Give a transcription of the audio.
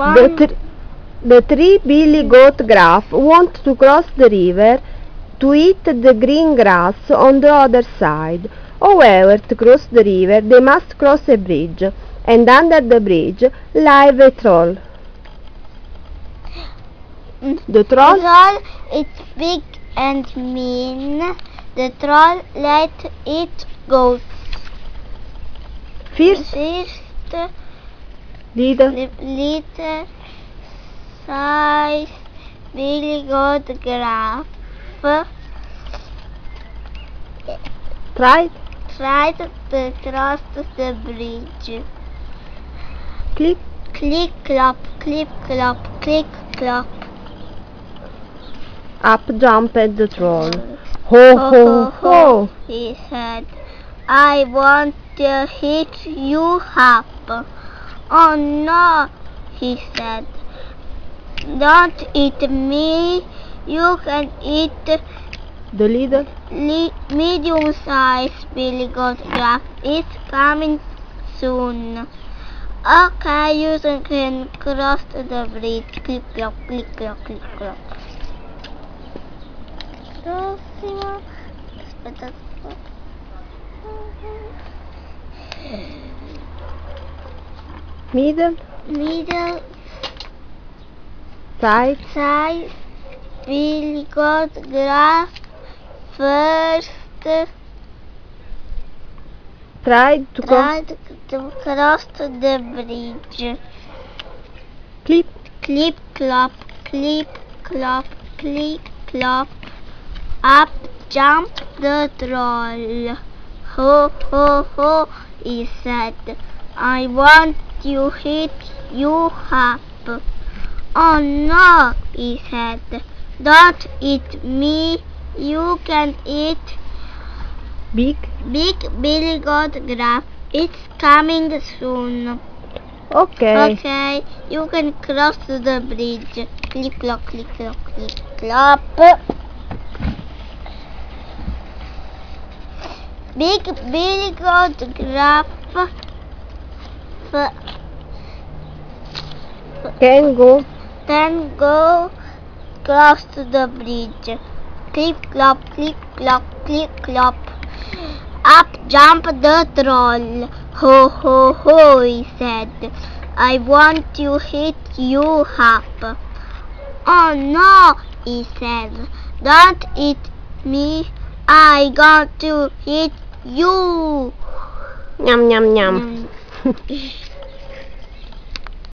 The three Billy Goat Gruff want to cross the river to eat the green grass on the other side. However, to cross the river, they must cross a bridge, and under the bridge lies a troll. The troll is big and mean. The troll let it go. First little size Billy Goat Gruff tried to cross the bridge. Click, click, clop, clip, clop, click, clop. Up jumped the troll. Ho, ho, ho, he said. I want to hit you up. Oh no, he said. Don't eat me. You can eat the little medium-sized Billy Goat Gruff. It's coming soon. Okay, you can cross the bridge. Click, clop, click, clop, click, clop. Middle size Billy Goat Gruff first tried to cross the bridge. Clip, clip, clop, clip, clop, clip, clop. Up jumped the troll. Ho, ho, ho, he said. I want to hit you up. Oh no, he said. Don't eat me. You can eat big Billy Goat Gruff. It's coming soon. Okay, you can cross the bridge. Click, clop, click, clop, click, clop. Big Billy Goat Gruff can go cross the bridge. Clip, clop, clip, clop, clip, clop. Up jumped the troll. Ho, ho, ho, he said. I want to hit you up. Oh no, he said. Don't eat me. I got to hit you. Yum, yum, yum.